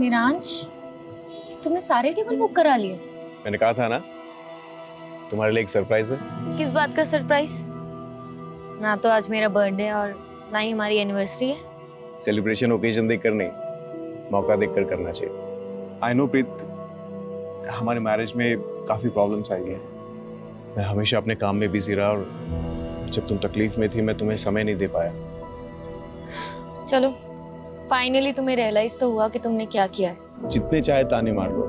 मिरांश, तुमने सारे table book करा लिए? मैंने कहा था ना तुम्हारे लिए एक सरप्राइज है। किस बात का सरप्राइज? ना तो आज मेरा बर्थडे और ना ही हमारी एनिवर्सरी है। सेलिब्रेशन ओकेजन देखकर नहीं, मौका देखकर करना चाहिए। आई नो प्रीत, हमारे मैरिज में काफी प्रॉब्लम्स आई हैं। मैं हमेशा अपने काम में बिजी रहा और जब तुम तकलीफ में थी मैं तुम्हें समय नहीं दे पाया। चलो, फाइनली तुम्हें रियलाइज तो हुआ कि तुमने क्या किया है। जितने चाहे ताने मार लो,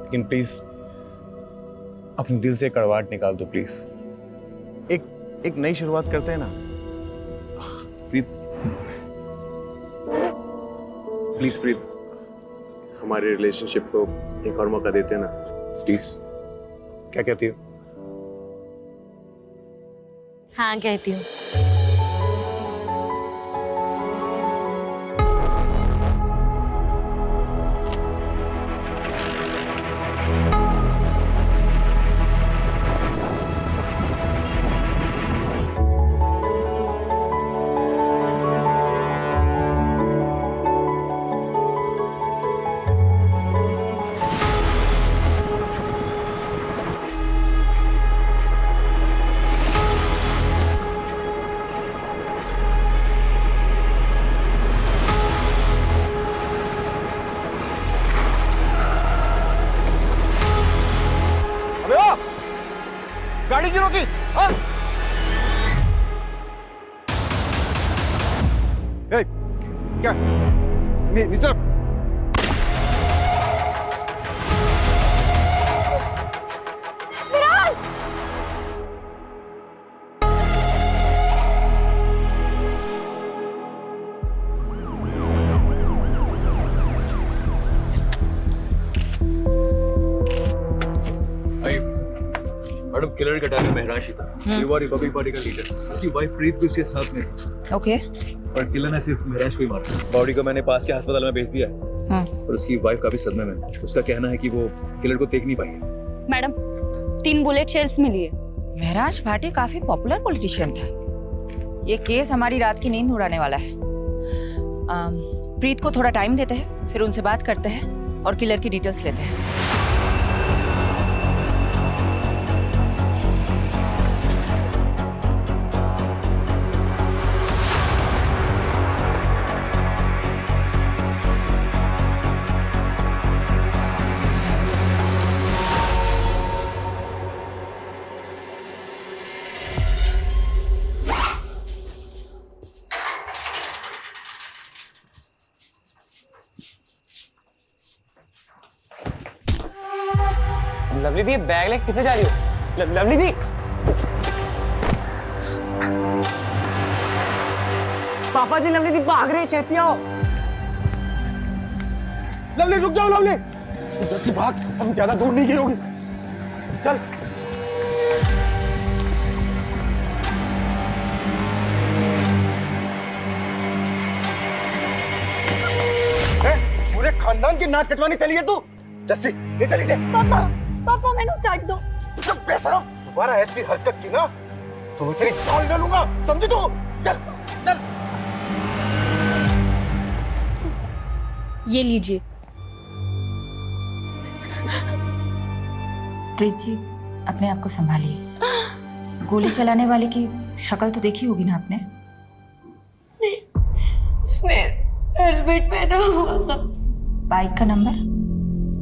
लेकिन प्लीज अपने दिल से कड़वाहट निकाल दो प्लीज। एक नई शुरुआत करते हैं ना प्रीत। प्लीज प्रीत, हमारे रिलेशनशिप को एक और मौका देते हैं ना प्लीज। क्या कहती हो? हाँ कहती हूँ। गाड़ी क्यों रोकी? हाँ? क्या? नीचे रख। मिरांश! मैडम, किलर का टारगेट महराज ही था। युवा रिपब्लिक पार्टी का लीडर, उसकी वाइफ प्रीत भी उसके साथ में थी। ओके। और किलर ने सिर्फ महराज को ही मारा। बॉडी को मैंने पास के अस्पताल में भेज दिया है। और उसकी वाइफ काफी सदमे में। उसका कहना है कि वो किलर को देख नहीं पाई। मैडम, 3 बुलेट शेल्स मिली है। महराज भाटी काफी पॉपुलर पॉलिटिशियन था। ये केस हमारी रात की नींद उड़ाने वाला है। प्रीत को थोड़ा टाइम देते हैं, फिर उनसे बात करते हैं और किलर की डिटेल्स लेते हैं। लवली दी, बैग लेके किथे जा रही हो? लवली दी, पापा जी, लवली दी भाग रही है, छेती आओ। लवली रुक जाओ। लवली जैसे भाग, अभी ज्यादा दूर नहीं गई होगी। चल। पूरे खानदान की नाक कटवानी चली है तू। जस्सी, ये चली जा। पापा मैंने चाट दो। चुप बेशरम, दोबारा ऐसी हरकत की ना तो तेरी जान ले लूंगा, समझी तू? चल चल। ये लीजिए। प्रीत जी, अपने आप को संभालिए। गोली चलाने वाले की शक्ल तो देखी होगी ना आपने? उसने हेलमेट पहना हुआ था। बाइक का नंबर?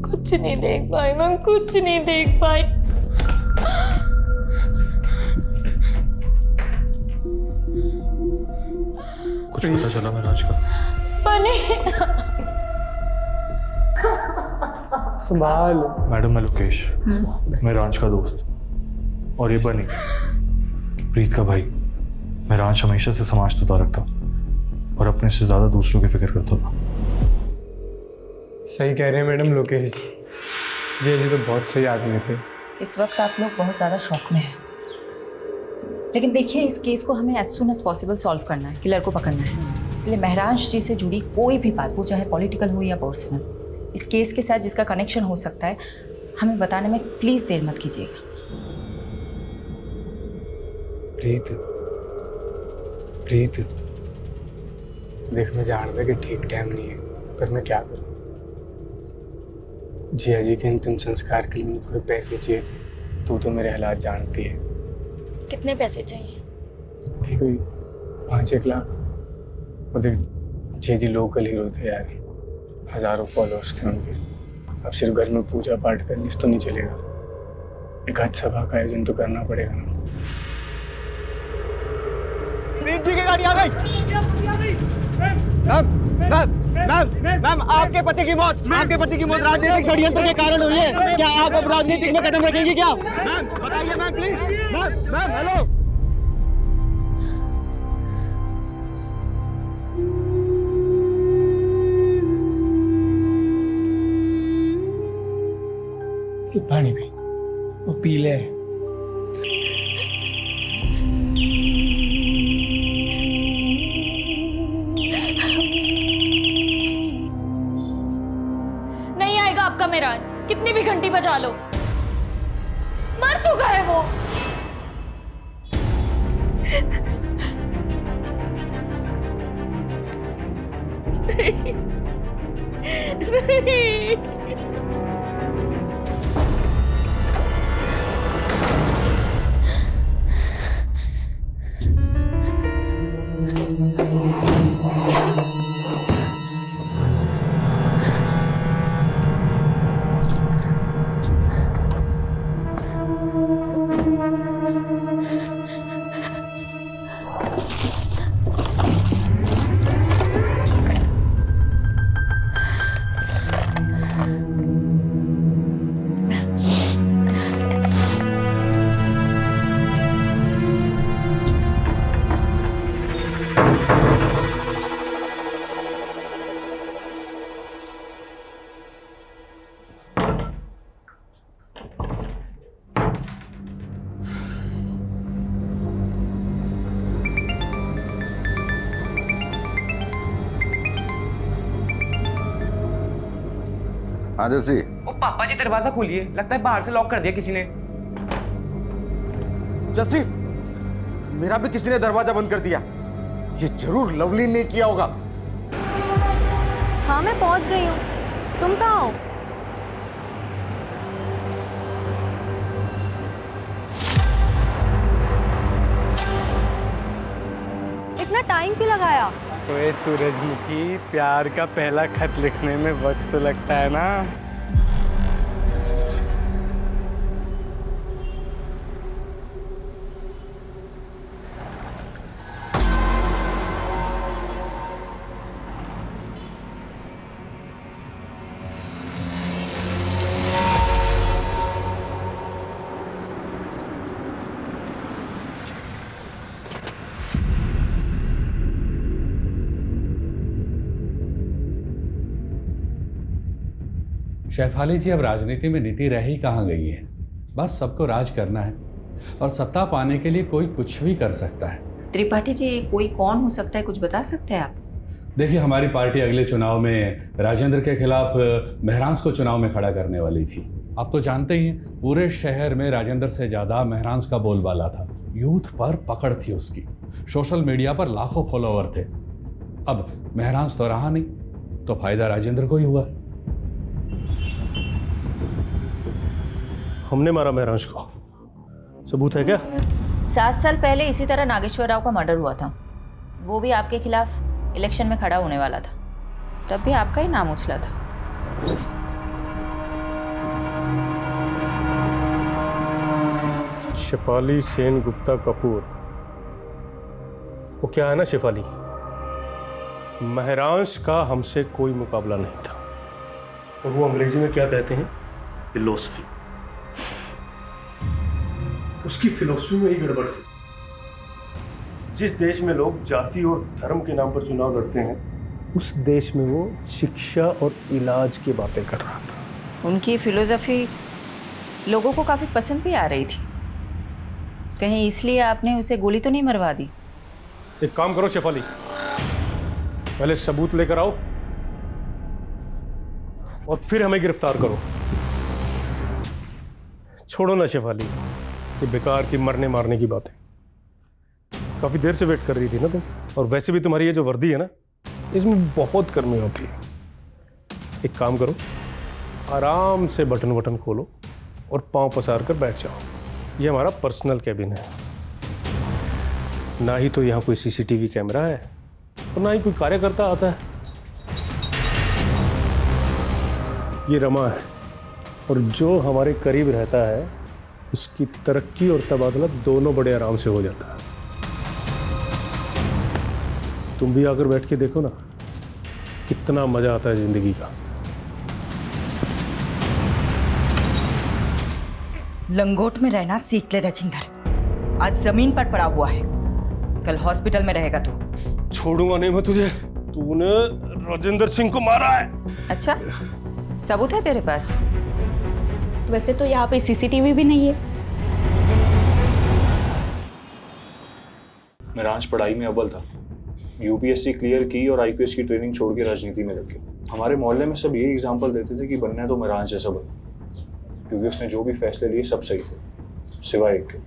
कुछ नहीं देख पाई मैं, कुछ नहीं देख पाई। कुछ पता चला महराज का? बने संभाल। मैडम, मैं लोकेश, महराज का दोस्त। और ये बनी, प्रीत का भाई। महराज हमेशा से समाज से तारक था और अपने से ज्यादा दूसरों की फिक्र करता था। सही कह रहे हैं मैडम लोकेश जी तो बहुत सही आदमी थे। इस वक्त आप लोग बहुत ज़्यादा शॉक में हैं, लेकिन देखिए इस केस को हमें as soon as possible solve करना है, किलर को पकड़ना है। इसलिए महराज जी से जुड़ी कोई भी बात, वो चाहे पॉलिटिकल हो या पर्सनल, इस केस के साथ जिसका कनेक्शन हो सकता है, हमें बताने में प्लीज़ देर मत कीजिएगा। प्रीत देख, मैं जानता कि ठीक टाइम नहीं है, पर मैं क्या करूं? जिया जी के अंतिम संस्कार के लिए मुझे थोड़े पैसे चाहिए थे। तू तो मेरे हालात जानती है। कितने पैसे चाहिए? ये कोई 5-1 लाख। और देख, जिया जी लोकल हीरो थे यार, हजारों फॉलोअर्स थे उनके। अब सिर्फ घर में पूजा पाठ करने से तो नहीं चलेगा, एक आज सभा का आयोजन तो करना पड़ेगा ना। प्रीत जी की गाड़ी आ गई। मैम, आपके पति की मौत राजनीतिक षड्यंत्र के कारण हुई है। क्या आप अब राजनीतिक में कदम रखेंगी क्या? मैम बताइए मैम, प्लीज। Ma'am hello. पानी पी, वो पी ले। नहीं आएगा आपका मेराज, कितनी भी घंटी बजा लो। मर चुका है वो। नहीं। हाँ जर्सी। ओ पापा जी, दरवाजा खोलिए, लगता है बाहर से लॉक कर दिया किसी ने। जर्सी, मेरा भी किसी ने दरवाजा बंद कर दिया। ये जरूर लवली ने किया होगा। हाँ मैं पहुंच गई हूँ, तुम कहाँ हो? इतना टाइम क्यों लगाया? ओए सूरजमुखी, प्यार का पहला खत लिखने में वक्त तो लगता है ना। शेफाली जी, अब राजनीति में नीति रह ही कहाँ गई है। बस सबको राज करना है और सत्ता पाने के लिए कोई कुछ भी कर सकता है। त्रिपाठी जी, कोई कौन हो सकता है, कुछ बता सकते हैं आप? देखिए, हमारी पार्टी अगले चुनाव में राजेंद्र के खिलाफ महरांस को चुनाव में खड़ा करने वाली थी। आप तो जानते ही हैं, पूरे शहर में राजेंद्र से ज़्यादा महरांस का बोलबाला था। यूथ पर पकड़ थी उसकी, सोशल मीडिया पर लाखों फॉलोअर थे। अब महरांस तो रहा नहीं, तो फायदा राजेंद्र को ही हुआ। हमने मारा महरांश को, सबूत है क्या? 7 साल पहले इसी तरह नागेश्वर राव का मर्डर हुआ था। वो भी आपके खिलाफ इलेक्शन में खड़ा होने वाला था, तब भी आपका ही नाम उछला था। शेफाली सेन गुप्ता कपूर, वो क्या है ना शेफाली, महरांश का हमसे कोई मुकाबला नहीं था। और वो अंग्रेजी में क्या कहते हैं, फिलोसफी। उसकी फिलोसफी में ही गड़बड़ थी। जिस देश में लोग जाति और धर्म के नाम पर चुनाव लड़ते हैं, उस देश में वो शिक्षा और इलाज की बातें कर रहा था। उनकी फिलोसफी लोगों को काफ़ी पसंद भी आ रही थी। कहीं इसलिए आपने उसे गोली तो नहीं मरवा दी? एक काम करो शेफाली, पहले सबूत लेकर आओ और फिर हमें गिरफ्तार करो। छोड़ो ना शेफाली, ये बेकार की मरने मारने की बातें। काफी देर से वेट कर रही थी ना तुम, और वैसे भी तुम्हारी ये जो वर्दी है ना, इसमें बहुत गर्मी होती है। एक काम करो, आराम से बटन वटन खोलो और पांव पसार कर बैठ जाओ। ये हमारा पर्सनल कैबिन है। ना ही तो यहाँ कोई सीसीटीवी कैमरा है और ना ही कोई कार्यकर्ता आता है। ये रमा है और जो हमारे करीब रहता है उसकी तरक्की और तबादला दोनों बड़े आराम से हो जाता है। तुम भी आकर बैठ के देखो ना, कितना मजा आता है जिंदगी का। लंगोट में रहना सीख ले राजेंद्र, आज जमीन पर पड़ा हुआ है, कल हॉस्पिटल में रहेगा तू। छोड़ूंगा नहीं मैं तुझे। तूने राजेंद्र सिंह को मारा है। अच्छा, सबूत है तेरे पास? वैसे तो यहाँ पे सीसीटीवी भी नहीं है। मेहरांश पढ़ाई में अव्वल था, यूपीएससी क्लियर की और आईपीएस की ट्रेनिंग छोड़ के राजनीति में लग गया। हमारे मोहल्ले में सब यही एग्जाम्पल देते थे कि बनना है तो मेहरांश जैसा बनो, क्योंकि उसने जो भी फैसले लिए सब सही थे सिवाय एक के।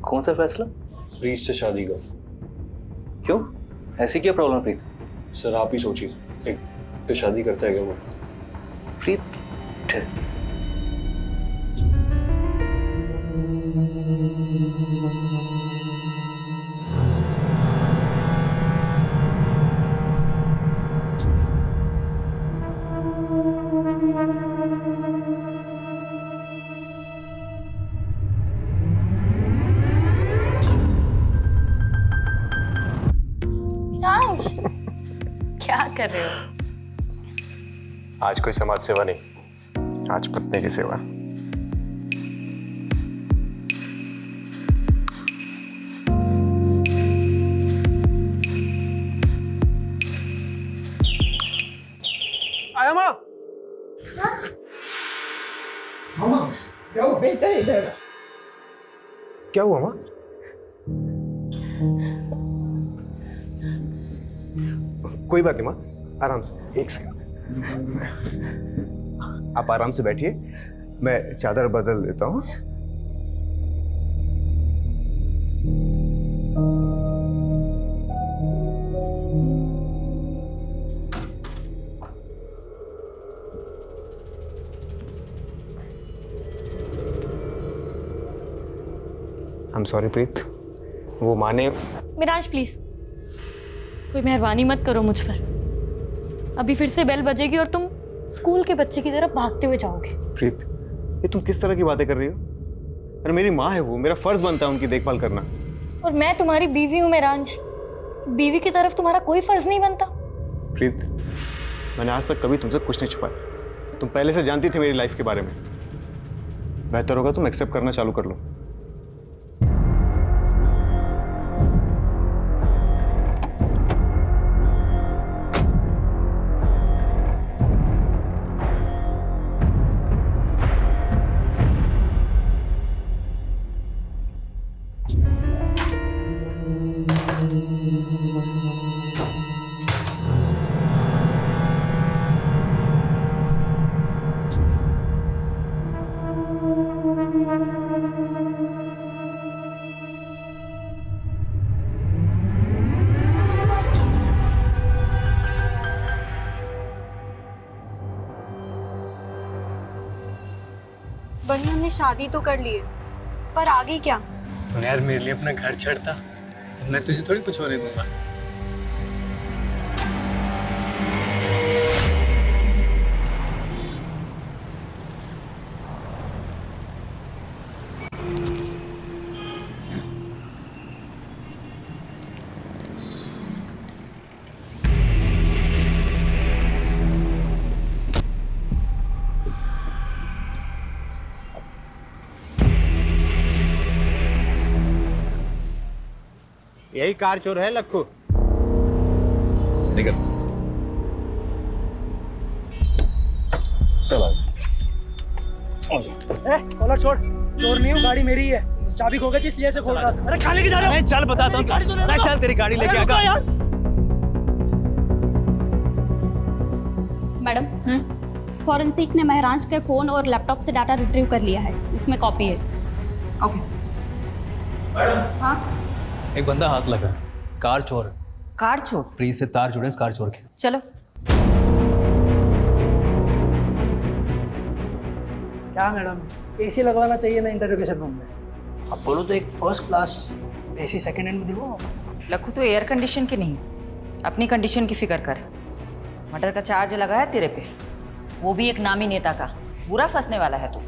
कौन सा फैसला? प्रीत से शादी का। क्यों, ऐसी क्या प्रॉब्लम प्रीत? सर आप ही सोचिए, एक से शादी करता है क्या वो? प्रीत राज, क्या कर रहे हो? आज कोई समाज सेवा नहीं, आज पत्नी की सेवा। आया माँ। मामा क्या हुआ? बेटा इधर। क्या हुआ माँ? कोई बात नहीं माँ, आराम से, एक सेकंड। आप आराम से बैठिए, मैं चादर बदल देता हूँ। I'm sorry प्रीत, वो माने। मिराज प्लीज, कोई मेहरबानी मत करो मुझ पर। अभी फिर से बेल बजेगी और तुम स्कूल के बच्चे की तरफ भागते हुए जाओगे। प्रीत, ये तुम किस तरह की बातें कर रही हो? अरे मेरी माँ है वो, मेरा फर्ज बनता है उनकी देखभाल करना। और मैं तुम्हारी बीवी हूँ मेहरांश, बीवी की तरफ तुम्हारा कोई फर्ज नहीं बनता। प्रीत, मैंने आज तक कभी तुमसे कुछ नहीं छुपाया। तुम पहले से जानती थी मेरी लाइफ के बारे में। बेहतर होगा तुम एक्सेप्ट करना चालू कर लो। बनी हमने शादी तो कर ली है, पर आगे क्या? तूने यार मेरे लिए अपना घर छोड़ता, मैं तुझे थोड़ी कुछ होने दूंगा। यही कार चोर है लक्कू। निकल। चल आ कॉलर छोड़, चोर नहीं हूँ, गाड़ी मेरी है। चाबी खो गई थी इसलिए से खोल रहा था। अरे कहाँ लेके जा रहे हो? चल बताता हूँ। चल तेरी गाड़ी लेके आ यार। मैडम, फॉरेंसिक ने मेहरांश के फोन और लैपटॉप से डाटा रिट्रीव कर लिया है, इसमें कॉपी है। ओके। हाँ, एक बंदा हाथ लगा, कार चोर। कार चोर? प्रीत से तार जुड़े इस कार चोर के। चलो। क्या मैडम, एसी लगवाना चाहिए ना इंटरोगेशन रूम में। अब बोलो तो एक first class AC second hand में दिलवाओ। लखू तो एयर कंडीशन की नहीं, अपनी कंडीशन की फिक्र कर। मटर का चार्ज लगाया तेरे पे, वो भी एक नामी नेता का। बुरा फंसने वाला है तू।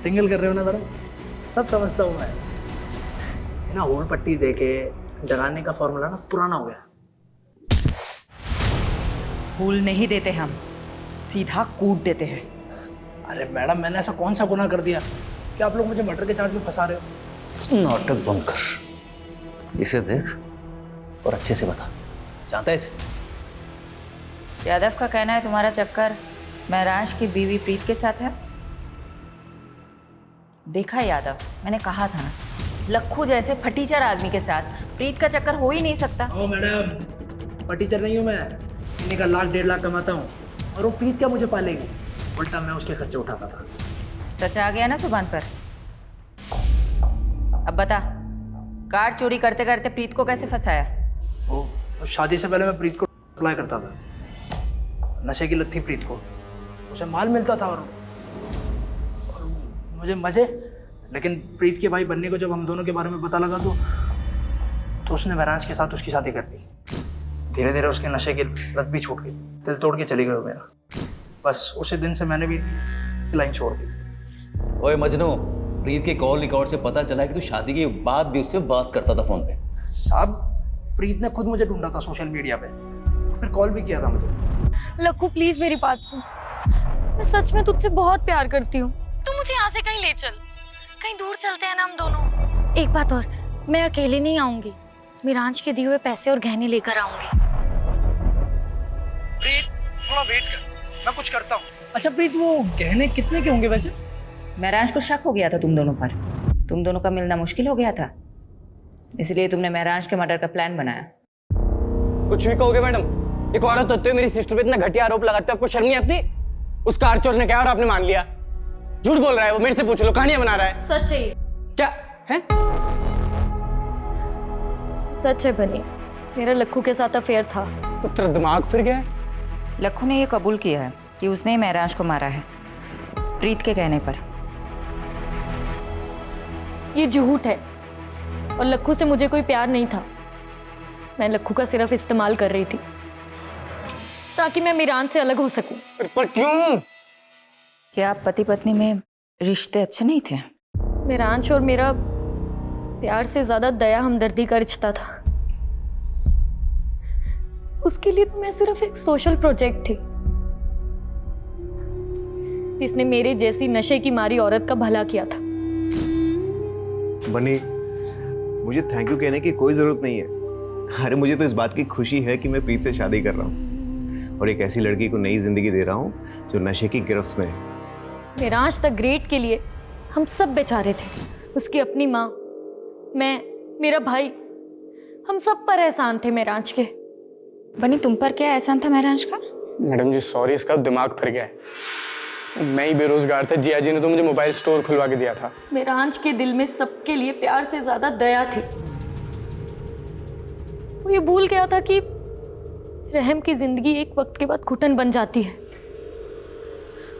टिंगल कर रहे हो ना मैडम, सब समझता हूँ मैं। ना होल पट्टी दे के डराने का फॉर्मूला ना पुराना हो गया। फूल नहीं देते हम, सीधा कूट देते हैं। अरे मैडम, मैंने ऐसा कौन सा गुनाह कर दिया कि आप लोग मुझे मटर के चार्ज में फंसा रहे हो? नाटक बंद कर, इसे देख और अच्छे से बता, जानता है इसे? यादव का कहना है तुम्हारा चक्कर महराज की बीवी प्रीत के साथ है। देखा यादव, मैंने कहा था ना, लखू जैसे फटीचर आदमी के साथ प्रीत का चक्कर हो ही नहीं सकता। ओ मैडम, फटीचर नहीं हूँ मैं, महीने का 1,00,000-1,50,000 कमाता हूँ और वो प्रीत क्या मुझे पालेगी? उल्टा मैं उसके खर्चे उठाता था। सच आ गया ना जुबान पर। अब बता, कार चोरी करते करते प्रीत को कैसे फंसाया? ओ, शादी से पहले मैं प्रीत को अप्लाई करता था। नशे की लत थी प्रीत को, उसे माल मिलता था और मुझे मजे। लेकिन प्रीत के भाई बनने को जब हम दोनों के बारे में पता लगा तो उसने महराज के साथ उसकी शादी कर दी। धीरे धीरे उसके नशे की लत भी छूट गई, दिल तोड़ के चली गई वो मेरा। बस उसी दिन से मैंने भी लाइन छोड़ दी। ओए मजनू, प्रीत के कॉल रिकॉर्ड से पता चला कि तू शादी के बाद भी उससे बात करता था फोन पे। साहब, प्रीत ने खुद मुझे ढूंढा था सोशल मीडिया पे, फिर कॉल भी किया था मुझे। लक्कू प्लीज मेरी बात सुन, मैं सच में तुझसे बहुत प्यार करती हूँ। तू मुझे यहाँ से कहीं ले चल, कहीं दूर चलते हैं ना हम दोनों। एक बात और, मैं अकेले नहीं आऊंगी, मिरांज के दिए हुए पैसे और गहने लेकर आऊंगी। प्रीत, थोड़ा वेट कर, मैं कुछ करता हूँ। अच्छा प्रीत, वो गहने कितने के होंगे वैसे? महराज को शक हो गया था तुम दोनों पर, तुम दोनों का मिलना मुश्किल हो गया था, इसलिए तुमने महराज के मर्डर का प्लान बनाया। कुछ भी कहोगे मैडम, एक औरत होते हुए मेरी सिस्टर पे इतना घटिया आरोप लगाते हो, आपको शर्म नहीं आती? उस कार चोर ने कहा और आपने मान लिया। झूठ बोल रहा है वो, मेरे से पूछ लो, कहानियां बना रहा है। सच है क्या है? सच है बनी, मेरा लक्कू के साथ अफेयर था। तेरा दिमाग फिर गया? लक्कू ने यह कबूल किया है कि उसने महराज को मारा है प्रीत के कहने पर। ये झूठ है और लक्कू से मुझे कोई प्यार नहीं था। मैं लक्कू का सिर्फ इस्तेमाल कर रही थी ताकि मैं मिरांज से अलग हो सकूं। पर क्यों? क्या आप पति पत्नी में रिश्ते अच्छे नहीं थे? मिरांज और मेरा प्यार से ज्यादा दया हमदर्दी का रिश्ता था। उसके लिए तो मैं सिर्फ एक सोशल प्रोजेक्ट थी जिसने मेरे जैसी नशे की मारी औरत का भला किया था। बनी, मुझे थैंक यू कहने की कोई जरूरत नहीं है। अरे मुझे तो इस बात की खुशी है कि मैं प्रीत से शादी कर रहा हूँ और एक ऐसी लड़की को नई जिंदगी दे रहा हूँ जो नशे की गिरफ्त में है। मिरांज द ग्रेट के लिए हम सब बेचारे थे। उसकी अपनी माँ, मैं, मेरा भाई, हम सब पर एहसान थे मिरांज के। बनी, तुम पर क्या एहसान था महराज का? मैडम जी सॉरी, इसका दिमाग फिर गया है। मैं ही बेरोजगार था, जिया जी ने तो मुझे मोबाइल स्टोर खुलवा के दिया था। मिरांज के दिल में सबके लिए प्यार से ज्यादा दया थी। वो ये भूल गया था कि रहम की जिंदगी एक वक्त के बाद घुटन बन जाती है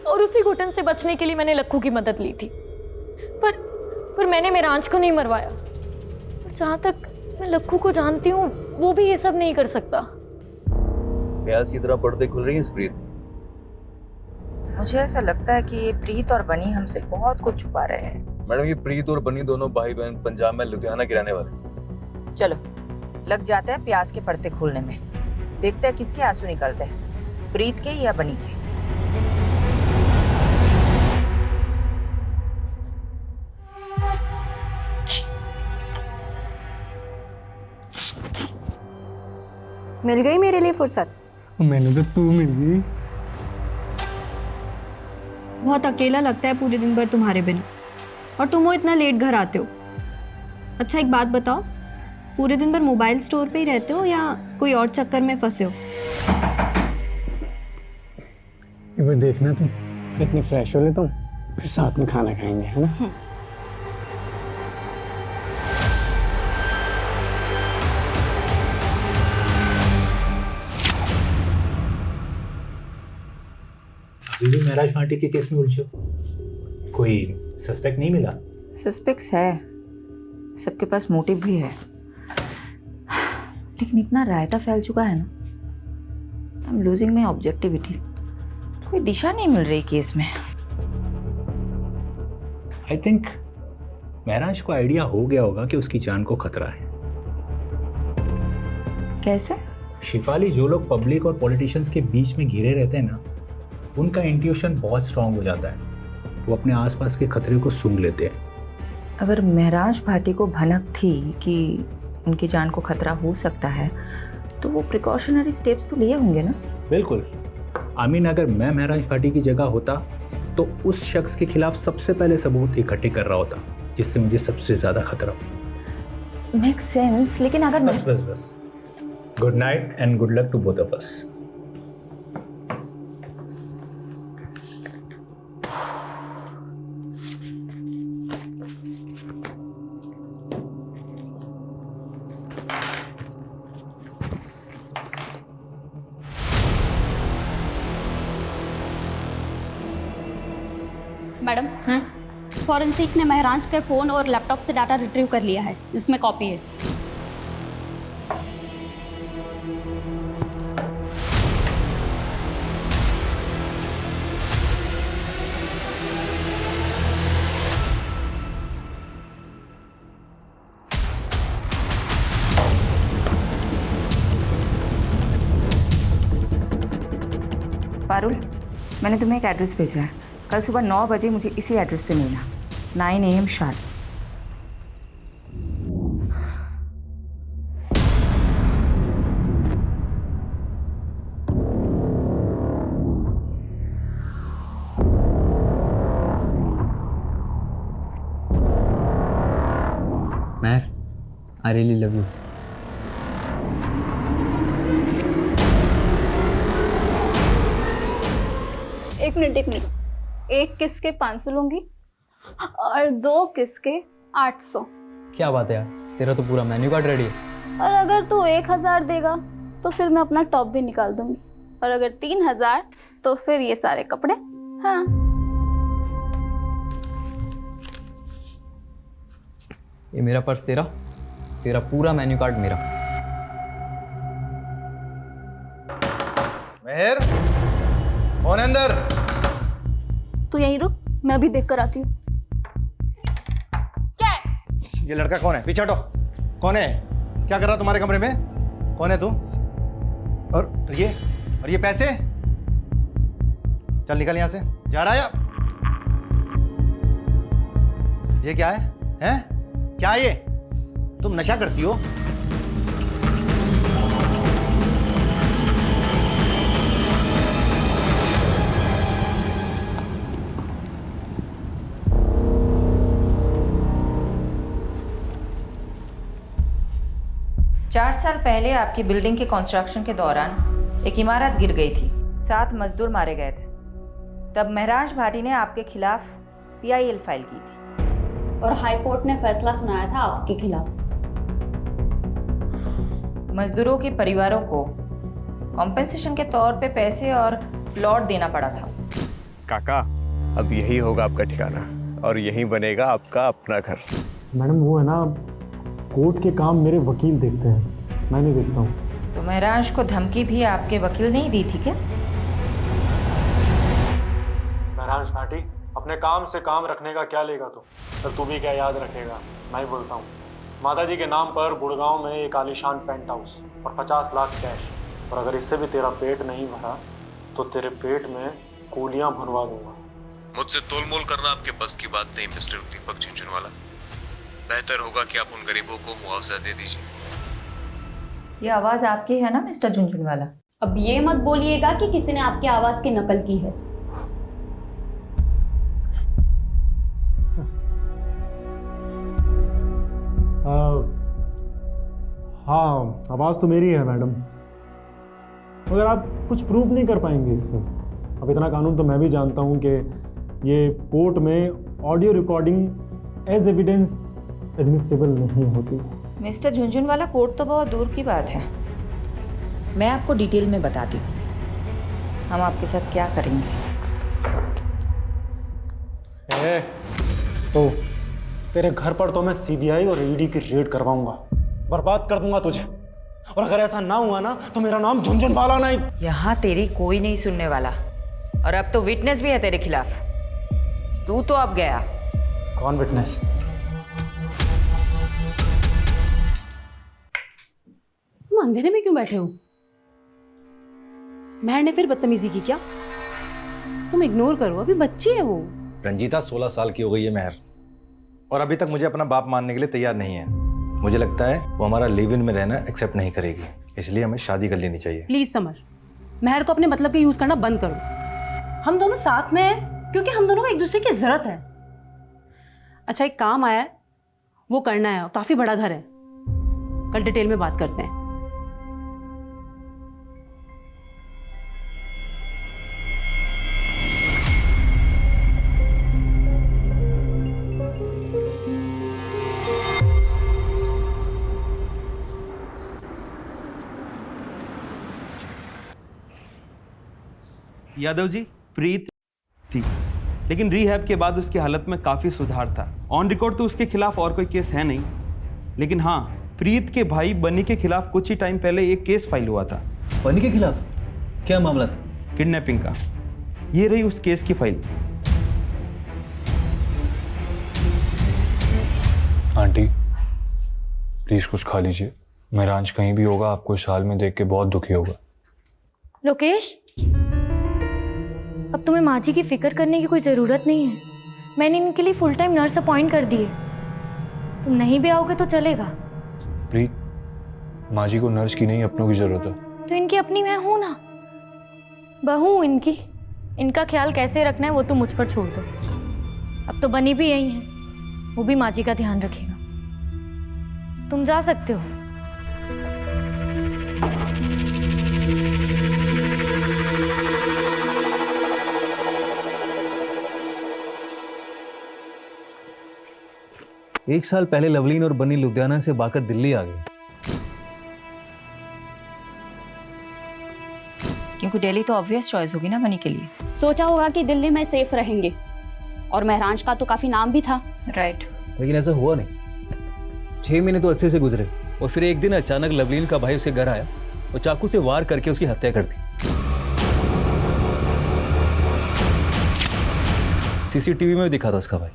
और उसी घुटन से बचने के लिए मैंने लक्कू की मदद ली थी। पर मैंने मिरांज को नहीं मरवाया। और जहाँ तक मैं लक्कू को जानती हूँ, वो भी ये सब नहीं कर सकता। प्याज की तरह पर्दे खुल रही हैं प्रीत। मुझे ऐसा लगता है कि ये प्रीत और बनी हमसे बहुत कुछ छुपा रहे हैं। मैडम, ये प्रीत और बनी दोनों भाई बहन पंजाब में लुधियाना के रहने वाले। चलो लग जाते हैं प्याज के पर्दे खोलने में, देखते हैं किसके आंसू निकलते हैं, प्रीत के या बनी के। मिल गई मेरे लिए फुर्सत? मैंने तो तू मिल गई। बहुत अकेला लगता है पूरे दिन भर तुम्हारे बिना, और तुम वो इतना लेट घर आते हो। अच्छा एक बात बताओ, पूरे दिन भर मोबाइल स्टोर पे ही रहते हो या कोई और चक्कर में फंसे हो? एक बार देखना तुम, इतनी फ्रेश हो ले तुम, फिर साथ में खाना खाएंगे, है ना? अभी भी महराज पार्टी के केस में उलझे हो। कोई सस्पेक्ट नहीं मिला? सस्पेक्ट्स है, सबके पास मोटिव भी है, लेकिन इतना रायता फैल चुका है ना, I am losing my objectivity. कोई दिशा नहीं मिल रही केस में। आई थिंक महराज को आइडिया हो गया होगा कि उसकी जान को खतरा है। कैसे? शिफाली, जो लोग पब्लिक और पॉलिटिशियंस के बीच में घिरे रहते हैं ना, उनका इंट्यूशन बहुत स्ट्रांग हो जाता है। वो अपने आसपास के खतरे को सूंघ लेते हैं। अगर महराज भाटी को भनक थी कि उनकी जान को खतरा हो सकता है, तो वो प्रिकॉशनरी स्टेप्स तो लिए होंगे ना? बिल्कुल। आमीन, अगर मैं महराज भाटी की जगह होता तो उस शख्स के खिलाफ सबसे पहले सबूत इकट्ठे कर रहा होता जिससे मुझे सबसे ज्यादा खतरा हो। मेक सेंस, लेकिन अगर बस good night and good luck to both of us. Madam, forensic ने महराज के फ़ोन और लैपटॉप से डाटा रिट्रीव कर लिया है, इसमें कॉपी है। पारुल, मैंने तुम्हें एक एड्रेस भेजा है। कल सुबह 9 बजे मुझे इसी एड्रेस पे मिलना, 9 AM sharp. Mehar, I really love you. एक मिनट, एक किस के 500 लूंगी और 2 किस के 800। क्या बात है यार, तेरा तो पूरा मेन्यू कार्ड रेडी है। और अगर तू 1000 देगा तो फिर मैं अपना टॉप भी निकाल दूंगी, और अगर 3000 तो फिर ये सारे कपड़े। हाँ, ये मेरा पर्स तेरा, तेरा पूरा मेन्यू कार्ड मेरा। मेहर, कौन है अंदर? तू यहीं रुक, मैं अभी देख कर आती हूँ। क्या है? ये लड़का कौन है? पीछे हटो। कौन है? क्या कर रहा तुम्हारे कमरे में? कौन है तू? और ये पैसे? चल निकल यहाँ से। जा रहा है या? ये क्या है? हैं? क्या है ये? तुम नशा करती हो? चार साल पहले आपकी बिल्डिंग के कंस्ट्रक्शन के दौरान एक इमारत गिर गई थी, 7 मजदूर मारे गए थे। तब महराज भाटी ने आपके खिलाफ PIL फाइल की थी और हाई कोर्ट ने फैसला सुनाया था आपके खिलाफ। मजदूरों के परिवारों को कॉम्पेंसेशन के तौर पे पैसे और प्लॉट देना पड़ा था। काका, अब यही होगा आपका ठिकाना और यही बनेगा आपका अपना घर। मैडम, वो है ना, कोर्ट के काम मेरे वकील देखते हैं, मैं नहीं देखता हूँ। तो महराज को धमकी भी आपके वकील नहीं दी थी क्या? महराज भाटी, अपने काम से काम रखने का क्या लेगा तू भी क्या याद रखेगा? मैं ही बोलता हूँ, माताजी के नाम पर गुड़गांव में एक आलीशान पेंट हाउस और 50 लाख कैश, और अगर इससे भी तेरा पेट नहीं भरा तो तेरे पेट में कूलियां भरवा दूंगा। मुझसे तोलमोल करना आपके बस की बात नहीं मिस्टर दीपक झुंझुनवाला। बेहतर होगा कि आप उन गरीबों को मुआवजा दे दीजिए। ये आवाज आपकी है ना मिस्टर झुंझुनवाला? अब ये मत बोलिएगा कि किसी ने आपकी आवाज की नकल की है। हाँ, आवाज़ तो मेरी है मैडम, मगर आप कुछ प्रूव नहीं कर पाएंगे इससे। अब इतना कानून तो मैं भी जानता हूँ कि ये कोर्ट में audio recording as evidence admissible नहीं होती। मिस्टर झुंझुनवाला, कोर्ट तो बहुत दूर की बात है, मैं आपको डिटेल में बताती हूँ हम आपके साथ क्या करेंगे। तो तेरे घर पर तो मैं सीबीआई और ईडी की रेड करवाऊंगा, बर्बाद कर दूंगा तुझे। और अगर ऐसा ना हुआ ना तो मेरा नाम झुनझुनवाला नहीं। यहाँ तेरी कोई नहीं सुनने वाला, और अब तो विटनेस भी है तेरे खिलाफ। तू तो अब गया। कौन विटनेस? तुम अंधेरे में क्यों बैठे हो? महर ने फिर बदतमीजी की क्या? तुम इग्नोर करो, अभी बच्ची है वो। रंजीता 16 साल की हो गई है महर, और अभी तक मुझे अपना बाप मानने के लिए तैयार नहीं है। मुझे लगता है वो हमारा लिव इन में रहना एक्सेप्ट नहीं करेगी, इसलिए हमें शादी कर लेनी चाहिए। प्लीज समर, महर को अपने मतलब के यूज करना बंद करो। हम दोनों साथ में हैं क्योंकि हम दोनों को एक दूसरे की जरूरत है। अच्छा, एक काम आया है, वो करना है, काफी बड़ा घर है, कल डिटेल में बात करते हैं। यादव जी, प्रीत थी, लेकिन रिहैब के बाद उसकी हालत में काफ़ी सुधार था। ऑन रिकॉर्ड तो उसके खिलाफ और कोई केस है नहीं, लेकिन हाँ, प्रीत के भाई बनी के खिलाफ कुछ ही टाइम पहले एक केस फाइल हुआ था। बनी के खिलाफ क्या मामला था? किडनैपिंग का। ये रही उस केस की फाइल। आंटी प्लीज कुछ खा लीजिए। महरांज कहीं भी होगा आपको इस हाल में देख के बहुत दुखी होगा। लोकेश, अब तुम्हें माँ जी की फिक्र करने की कोई ज़रूरत नहीं है। मैंने इनके लिए फुल टाइम नर्स अपॉइंट कर दी है। तुम नहीं भी आओगे तो चलेगा। प्रीत, माँ जी को नर्स की नहीं अपनों की जरूरत है। तो इनकी अपनी मैं हूं ना, बहू हूं इनकी। इनका ख्याल कैसे रखना है वो तो मुझ पर छोड़ दो। अब तो बनी भी यही है, वो भी माँ जी का ध्यान रखेगा। तुम जा सकते हो। एक साल पहले लवलीन और बनी लुधियाना से भागकर दिल्ली आ गई, क्योंकि दिल्ली तो ऑब्वियस चॉइस होगी ना बनी के लिए। सोचा होगा कि दिल्ली में सेफ रहेंगे, और महरांज का तो काफी नाम भी था। राइट। लेकिन ऐसा हुआ नहीं। 6 महीने तो अच्छे से गुजरे, और फिर एक दिन अचानक लवलीन का भाई उसे घर आया और चाकू से वार करके उसकी हत्या कर दी। सीसीटीवी में दिखा था उसका भाई।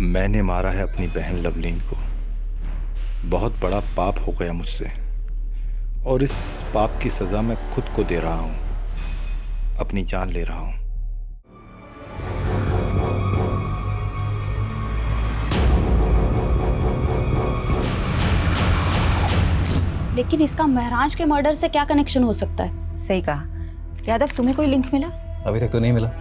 मैंने मारा है अपनी बहन लवलीन को। बहुत बड़ा पाप हो गया मुझसे, और इस पाप की सजा मैं खुद को दे रहा हूं, अपनी जान ले रहा हूं। लेकिन इसका महरांज के मर्डर से क्या कनेक्शन हो सकता है? सही कहा। यादव, तुम्हें कोई लिंक मिला? अभी तक तो नहीं मिला।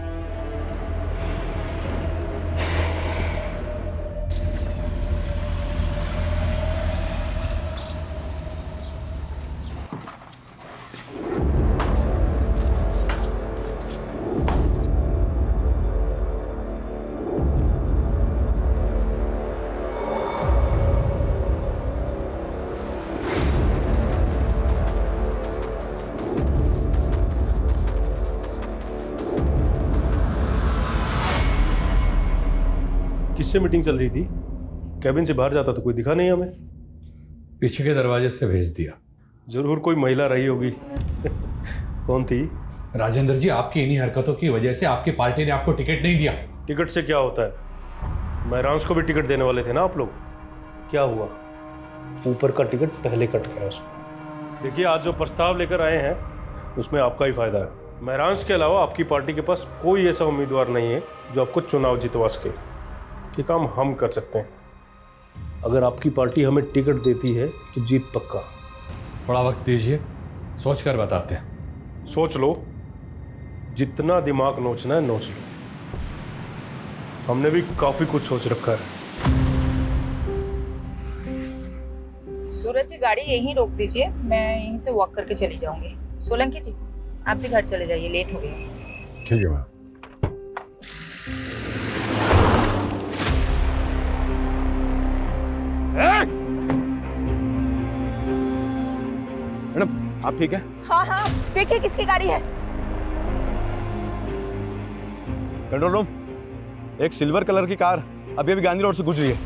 किससे मीटिंग चल रही थी? कैबिन से बाहर जाता तो कोई दिखा नहीं हमें। पीछे के दरवाजे से भेज दिया। जरूर कोई महिला रही होगी। कौन थी? राजेंद्र जी, आपकी इन्हीं हरकतों की वजह से आपकी पार्टी ने आपको टिकट नहीं दिया। टिकट से क्या होता है? महरांज को भी टिकट देने वाले थे ना आप लोग। क्या हुआ? ऊपर का टिकट पहले कट गया उसको। देखिए, आज जो प्रस्ताव लेकर आए हैं उसमें आपका ही फायदा है। महरांज के अलावा आपकी पार्टी के पास कोई ऐसा उम्मीदवार नहीं है जो आपको चुनाव जितवा सके। ये काम हम कर सकते हैं। अगर आपकी पार्टी हमें टिकट देती है तो जीत पक्का। थोड़ा वक्त दीजिए, सोच कर बताते हैं। सोच लो, जितना दिमाग नोचना है नोच लो। हमने भी काफी कुछ सोच रखा है। सूरज जी, गाड़ी यहीं रोक दीजिए, मैं यहीं से वॉक करके चली जाऊंगी। सोलंकी जी, आप भी घर चले जाइए, लेट हो गया। ठीक है मैम। मैडम, आप ठीक है? हाँ हाँ, देखिए किसकी गाड़ी है। कंट्रोल रूम, एक सिल्वर कलर की कार अभी अभी गांधी रोड से गुजरी है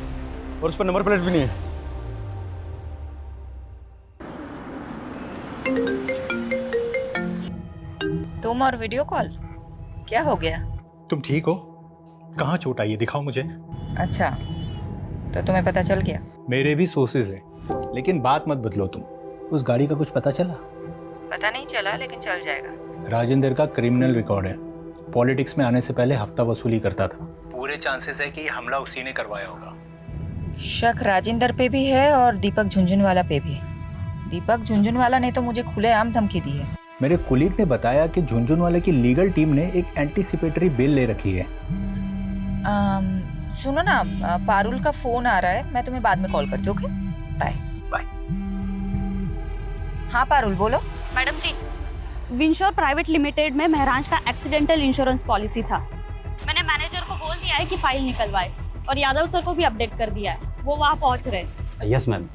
और उस पर नंबर प्लेट भी नहीं है। तुम और वीडियो कॉल, क्या हो गया? तुम ठीक हो? कहाँ चोट आई है, दिखाओ मुझे। अच्छा, तो तुम्हें पता चल गया? मेरे भी सोर्सेज हैं, लेकिन बात मत बदलो तुम। उस गाड़ी का कुछ पता चला? पता नहीं चला, लेकिन चल जाएगा। राजेंद्र का क्रिमिनल रिकॉर्ड है। पॉलिटिक्स में आने से पहले हफ्ता वसूली करता था। पूरे चांसेस है कि ये हमला उसी ने करवाया होगा। शक राजेंद्र पे भी है और दीपक झुंझुनवाला पे भी। दीपक झुंझुनवाला ने तो मुझे खुलेआम धमकी दी है। मेरे कुलीग ने बताया कि झुंझुनवाले की लीगल टीम ने एक एंटीसिपेटरी बेल ले रखी है। सुनो ना, पारुल का फोन आ रहा है, मैं तुम्हें बाद में कॉल करती हूँ। Okay, bye bye. हाँ पारुल, बोलो। मैडम जी, विंश्योर प्राइवेट लिमिटेड में महराज का एक्सीडेंटल इंश्योरेंस पॉलिसी था। मैंने मैनेजर को बोल दिया है कि फाइल निकलवाए और यादव सर को भी अपडेट कर दिया है, वो वहाँ पहुँच रहे। यस मैम,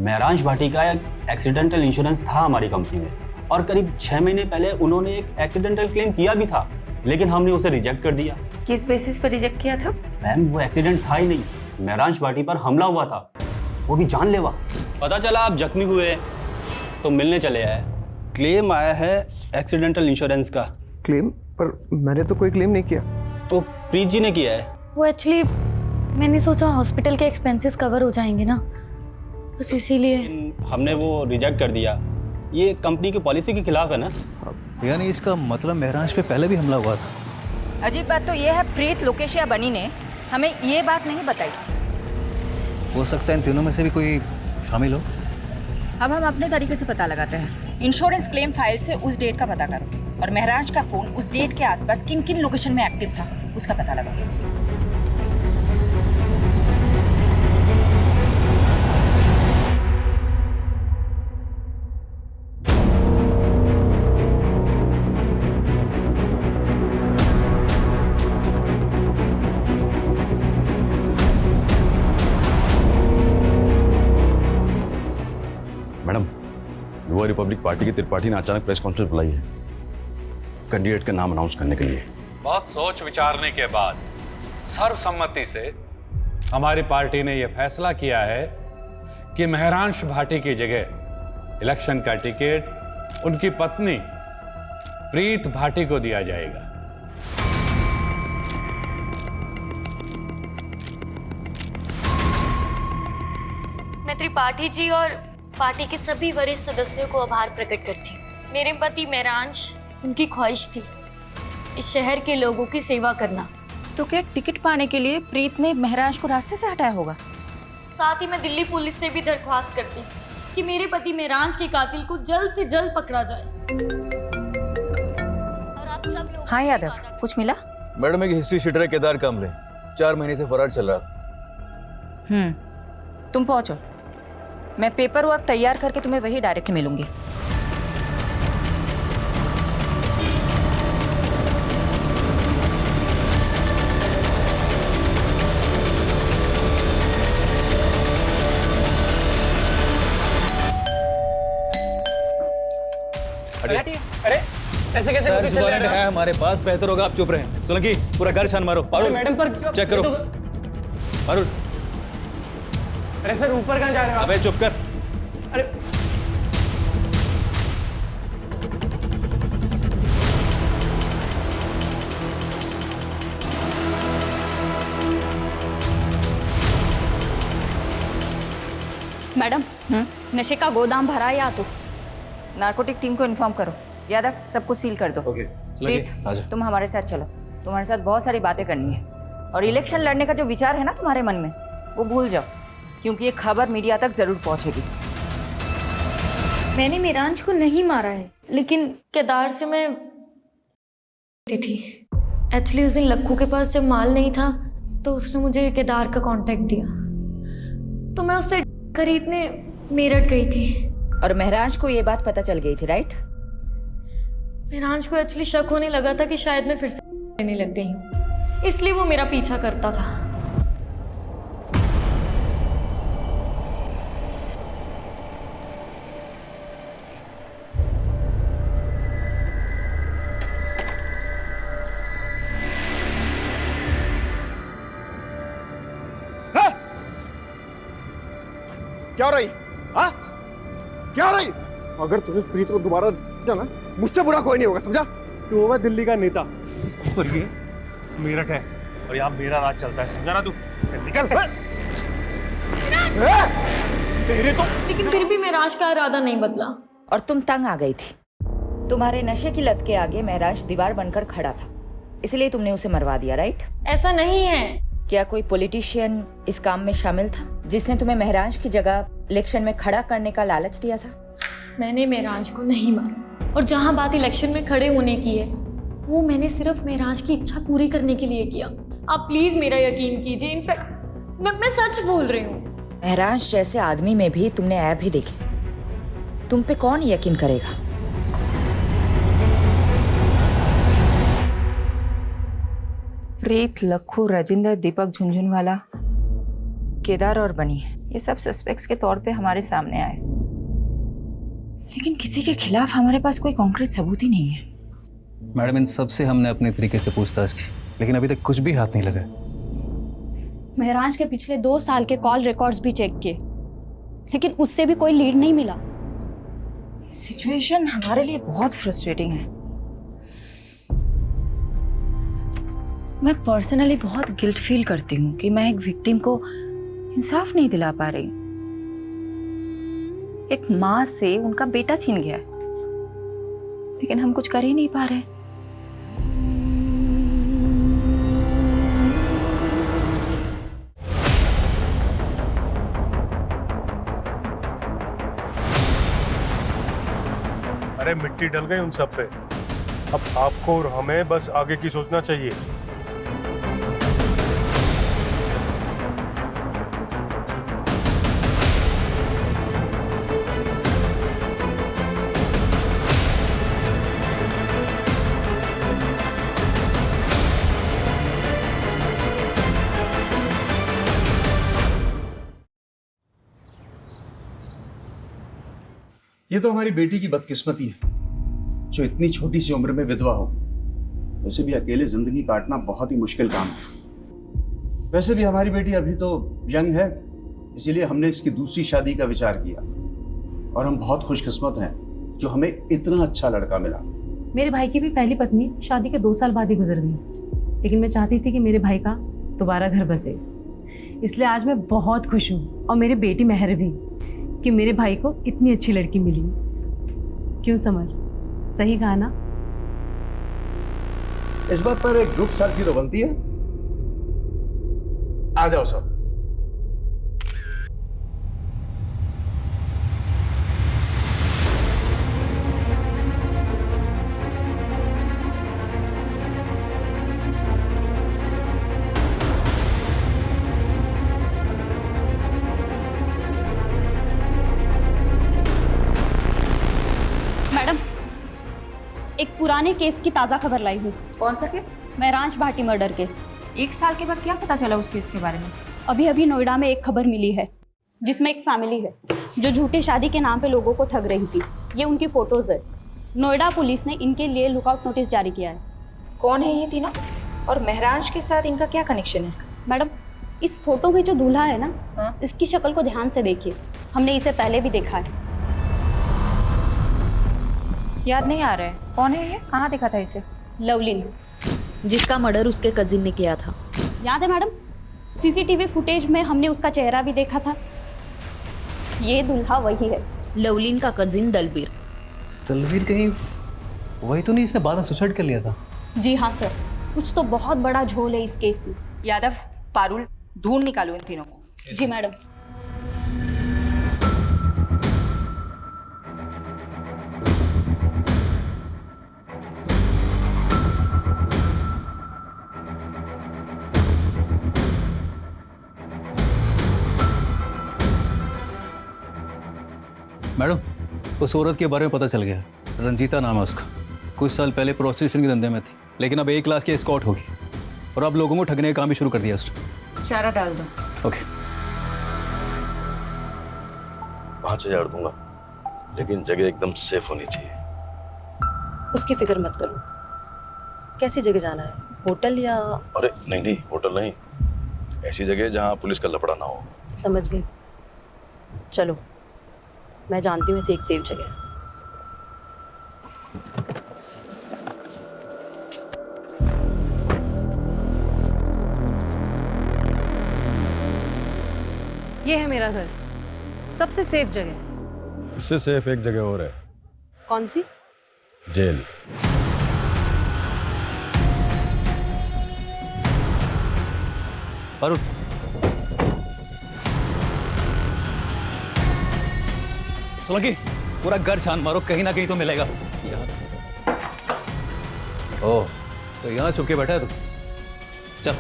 महराज भाटी का एक्सीडेंटल इंश्योरेंस था हमारी कंपनी में और करीब 6 महीने पहले उन्होंने एक एक्सीडेंटल क्लेम किया भी था, लेकिन हमने उसे रिजेक्ट कर दिया। किस बेसिस पर रिजेक्ट किया था? मैम, वो एक्सीडेंट था ही नहीं, महराज भाटी पर हमला हुआ था, वो भी जानलेवा। पता चला आप जख्मी हुए तो मिलने चले आए। क्लेम आया है एक्सीडेंटल इंश्योरेंस का। क्लेम? पर मैंने तो कोई क्लेम नहीं किया। तो प्रीत जी ने किया है। वो एक्चुअली मैंने सोचा हॉस्पिटल के एक्सपेंसेस कवर हो जाएंगे ना, बस इसीलिए हमने वो रिजेक्ट कर दिया। ये कंपनी की पॉलिसी के खिलाफ है ना। यानी इसका मतलब महराज पे पहले भी हमला हुआ था। अजीब बात तो ये है, प्रीत, लोकेश या बनी ने हमें ये बात नहीं बताई। हो सकता है इन तीनों में से भी कोई शामिल हो। अब हम अपने तरीके से पता लगाते हैं। इंश्योरेंस क्लेम फाइल से उस डेट का पता करो और महराज का फोन उस डेट के आसपास किन किन लोकेशन में एक्टिव था उसका पता लगाओ। मैडम, युवा रिपब्लिक पार्टी की त्रिपाठी ने अचानक प्रेस कॉन्फ्रेंस बुलाई है कैंडिडेट का नाम अनाउंस करने के लिए। बहुत सोच विचारने के बाद सर्वसम्मति से हमारी पार्टी ने यह फैसला किया है कि महरांश भाटी की जगह इलेक्शन का टिकट उनकी पत्नी प्रीत भाटी को दिया जाएगा। मैं त्रिपाठी जी और पार्टी के सभी वरिष्ठ सदस्यों को आभार प्रकट करती हूँ। मेरे पति महराज, उनकी ख्वाहिश थी इस शहर के लोगों की सेवा करना। तो क्या टिकट पाने के लिए प्रीत ने महराज को रास्ते से हटाया होगा? साथ ही मैं दिल्ली पुलिस से भी दरख्वास्त करती कि मेरे पति महराज के कातिल को जल्द से जल्द पकड़ा जाए। और आप सब लोग। हाँ यादव, कुछ मिला? मैडम, एक हिस्ट्री शीटर है केदार कामले, 4 महीने से फरार चल रहा था। तुम पहुंचो, मैं पेपर वर्क तैयार करके तुम्हें वही डायरेक्ट मिलूंगी। अरे ऐसे कैसे नोटिस चल रहा है हमारे पास? बेहतर होगा आप चुप रहें। सोलंकी, पूरा घर छान मारो। पारुल, मैडम पर चेक करो। पारुल, अरे सर, ऊपर कहाँ जा रहे हो? अबे चुप कर। अरे मैडम, नशे का गोदाम भरा या तो? नार्कोटिक टीम को इन्फॉर्म करो। यादव, सब कुछ सील कर दो। ओके, तुम हमारे साथ चलो, तुम्हारे साथ बहुत सारी बातें करनी है। और इलेक्शन लड़ने का जो विचार है ना तुम्हारे मन में, वो भूल जाओ, क्योंकि ये खबर मीडिया तक जरूर पहुंचेगी। मैंने महराज को नहीं मारा है, लेकिन केदार से मैं थी। एक्चुअली उस दिन लक्कू के पास जब माल नहीं था तो उसने मुझे केदार का कांटेक्ट दिया, तो मैं उससे खरीदने मेरठ गई थी। और महराज को ये बात पता चल गई थी, राइट? महराज को एक्चुअली शक होने लगा था कि शायद मैं फिर से लेने लग गई हूँ, इसलिए वो मेरा पीछा करता था। क्या हो रही? हाँ? क्या हो रही? अगर तुम्हें प्रीत को दोबारा ना, मुझसे बुरा कोई नहीं होगा, समझा? तू होगा दिल्ली का नेता और ये मेरठ है और यहाँ मेरा राज चलता है, समझा ना तू? चल निकल। तेरे तो लेकिन फिर भी महराज का इरादा नहीं बदला। और तुम तंग आ गई थी। तुम्हारे नशे की लत के आगे महराज दीवार बनकर खड़ा था, इसलिए तुमने उसे मरवा दिया, राइट? ऐसा नहीं है। क्या कोई पॉलिटिशियन इस काम में शामिल था जिसने तुम्हें महराज की जगह इलेक्शन में खड़ा करने का लालच दिया था? मैंने महराज को नहीं मारा, और जहाँ बात इलेक्शन में खड़े होने की है वो मैंने सिर्फ महराज की इच्छा पूरी करने के लिए किया। आप प्लीज मेरा यकीन कीजिए, इनफैक्ट मैं सच बोल रही हूँ। महराज जैसे आदमी में भी तुमने ऐब ही देखे, तुम पे कौन यकीन करेगा? प्रीत, लखू, राजेंद्र, दीपक झुंझुनवाला, केदार और बनी, ये सब सस्पेक्ट्स के तौर पे हमारे सामने आए, लेकिन किसी के खिलाफ हमारे पास कोई कॉन्क्रीट सबूत ही नहीं है। मैडम, इन सब से हमने अपने तरीके से पूछताछ की, लेकिन अभी तक कुछ भी हाथ नहीं लगा। महराज के पिछले 2 साल के कॉल रिकॉर्ड्स भी चेक किए, लेकिन उससे भी कोई लीड नहीं मिला। सिचुएशन हमारे लिए बहुत फ्रस्ट्रेटिंग है। मैं पर्सनली बहुत गिल्ट फील करती हूँ कि मैं एक विक्टिम को इंसाफ नहीं दिला पा रही। एक माँ से उनका बेटा छीन गया, लेकिन हम कुछ कर ही नहीं पा रहे। अरे मिट्टी डल गई उन सब पे, अब आपको और हमें बस आगे की सोचना चाहिए। ये तो हमारी बेटी की बदकिस्मती है जो इतनी छोटी सी उम्र में विधवा हो। वैसे भी अकेले जिंदगी काटना बहुत ही मुश्किल काम है। वैसे भी हमारी बेटी अभी तो यंग है, इसीलिए हमने इसकी दूसरी शादी का विचार किया, और हम बहुत खुशकिस्मत हैं जो हमें इतना अच्छा लड़का मिला। मेरे भाई की भी पहली पत्नी शादी के 2 साल बाद ही गुजर गई, लेकिन मैं चाहती थी कि मेरे भाई का दोबारा घर बसे, इसलिए आज मैं बहुत खुश हूँ, और मेरी बेटी मेहर भी, कि मेरे भाई को इतनी अच्छी लड़की मिली। क्यों समर, सही कहा ना? इस बात पर एक ग्रुप सेल्फी तो बनती है। आ जाओ सब। एक पुराने केस की ताज़ा खबर लाई हूँ। कौन सा केस? महराज भाटी मर्डर केस। 1 साल के बाद क्या पता चला उस केस के बारे में? अभी अभी नोएडा में एक खबर मिली है जिसमें एक फैमिली है जो झूठी शादी के नाम पे लोगों को ठग रही थी। ये उनकी फोटोज है। नोएडा पुलिस ने इनके लिए लुकआउट नोटिस जारी किया है। कौन है ये तीनों, और महराज के साथ इनका क्या कनेक्शन है? मैडम, इस फोटो में जो दूल्हा है ना, इसकी शक्ल को ध्यान से देखिए। हमने इसे पहले भी देखा है। याद नहीं आ रहा है, कौन है ये? कहाँ देखा था इसे? लवलीन, जिसका मर्डर उसके कजिन ने किया था। याद है मैडम? सीसीटीवी फुटेज में हमने उसका चेहरा भी देखा था। ये दूल्हा वही है, लवलीन का कजिन दलबीर। दलबीर कहीं वही तो नहीं इसने बाद में सुसाइड कर लिया था? जी हाँ सर, कुछ तो बहुत बड़ा झोल है इस केस में। यादव, पारुल, ढूंढ निकालो इन तीनों को। जी मैडम। मैडम, उस औरत के बारे में पता चल गया। रंजीता नाम है उसका। कुछ साल पहले प्रोस्टिट्यूशन के धंधे में थी, लेकिन अब A क्लास की एस्कॉर्ट होगी, और अब लोगों को ठगने का काम भी शुरू कर दिया उसने। चारा डाल दो। ओके। 5000 दूंगा, लेकिन जगह एकदम सेफ होनी चाहिए। उसकी फिक्र मत करो। कैसी जगह जाना है, होटल या? अरे नहीं नहीं, होटल नहीं, ऐसी जगह जहाँ पुलिस का लफड़ा ना हो। समझ गई। चलो, मैं जानती हूँ ऐसी एक सेफ जगह। ये है मेरा घर, सबसे सेफ जगह। इससे सेफ एक जगह और है। कौन सी? जेल। वरुण, सोलंकी, पूरा घर छान मारो, कहीं ना कहीं तो मिलेगा। ओह, तो यहाँ छुप के बैठा है तू? चल।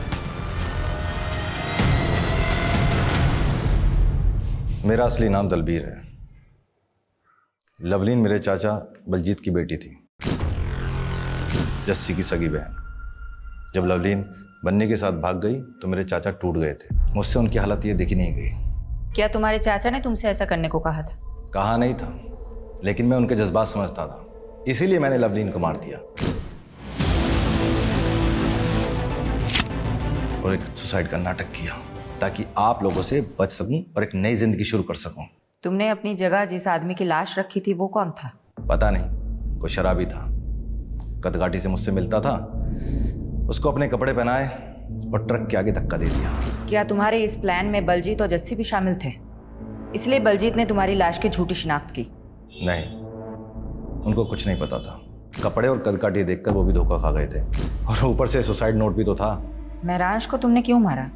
मेरा असली नाम दलबीर है। लवलीन मेरे चाचा बलजीत की बेटी थी, जस्सी की सगी बहन। जब लवलीन बन्नी के साथ भाग गई तो मेरे चाचा टूट गए थे। मुझसे उनकी हालत ये देखी नहीं गई। क्या तुम्हारे चाचा ने तुमसे ऐसा करने को कहा था? कहा नहीं था, लेकिन मैं उनके जज्बात समझता था, इसीलिए मैंने लवलीन को मार दिया और एक सुसाइड का नाटक किया ताकि आप लोगों से बच सकूं और एक नई जिंदगी शुरू कर सकूं। तुमने अपनी जगह जिस आदमी की लाश रखी थी वो कौन था? पता नहीं, कोई शराबी था, कदकाठी से मुझसे मिलता था। उसको अपने कपड़े पहनाए और ट्रक के आगे धक्का दे दिया। क्या तुम्हारे इस प्लान में बलजीत और जस्सी भी शामिल थे? इसलिए बलजीत ने तुम्हारी लाश की झूठी शिनाख्त की? नहीं, उनको कुछ नहीं पता था। कपड़े और कदकाठी देखकर वो भी धोखा खा गए थे, और ऊपर से सुसाइड नोट भी तो था। महराज को तुमने क्यों मारा?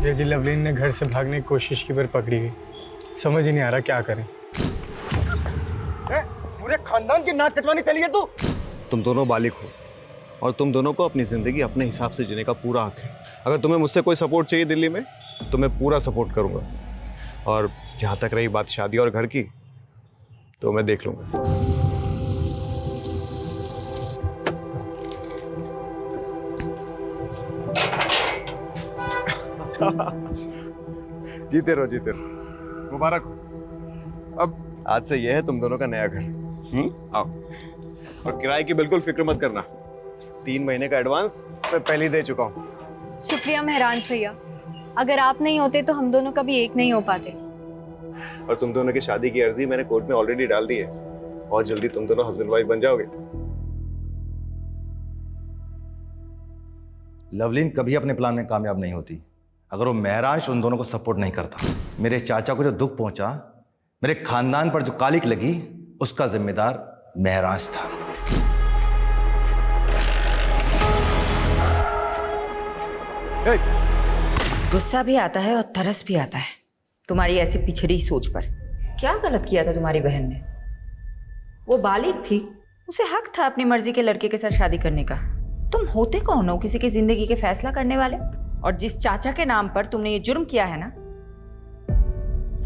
जी लवलीन ने घर से भागने की कोशिश की पर पकड़ी गई। समझ ही नहीं आ रहा क्या करें। पूरे खानदान की नाक कटवानी चली है तू। तुम दोनों बालिग हो और तुम दोनों को अपनी जिंदगी अपने हिसाब से जीने का पूरा हक है। अगर तुम्हें मुझसे कोई सपोर्ट चाहिए दिल्ली में तो मैं पूरा सपोर्ट करूंगा, और जहां तक रही बात शादी और घर की तो मैं देख लूंगा। जीते रहो, जीते रहो, मुबारक हो। अब आज से यह है तुम दोनों का नया घर। आओ, और किराए की बिल्कुल फिक्र मत करना। 3 महीने का एडवांस मैं पहले ही दे चुका हूँ। शुक्रिया महराज भैया, अगर आप नहीं होते तो हम दोनों कभी एक नहीं हो पाते। और तुम दोनों की शादी की अर्जी मैंने कोर्ट में ऑलरेडी डाल दी है, और जल्दी तुम दोनों हस्बैंड वाइफ बन जाओगे। लवलीन कभी अपने प्लान में कामयाब नहीं होती अगर वो महराज उन दोनों को सपोर्ट नहीं करता। मेरे चाचा को जो दुख पहुंचा, मेरे खानदान पर जो कालिक लगी, उसका जिम्मेदार महराज था। गुस्सा भी आता है और तरस भी आता है तुम्हारी ऐसी पिछड़ी सोच पर। क्या गलत किया था तुम्हारी बहन ने? वो बालिग थी, उसे हक था अपनी मर्जी के लड़के के साथ शादी करने का। तुम होते कौन हो किसी की जिंदगी के फैसला करने वाले? और जिस चाचा के नाम पर तुमने ये जुर्म किया है ना,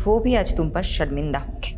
वो भी आज तुम पर शर्मिंदा होंगे।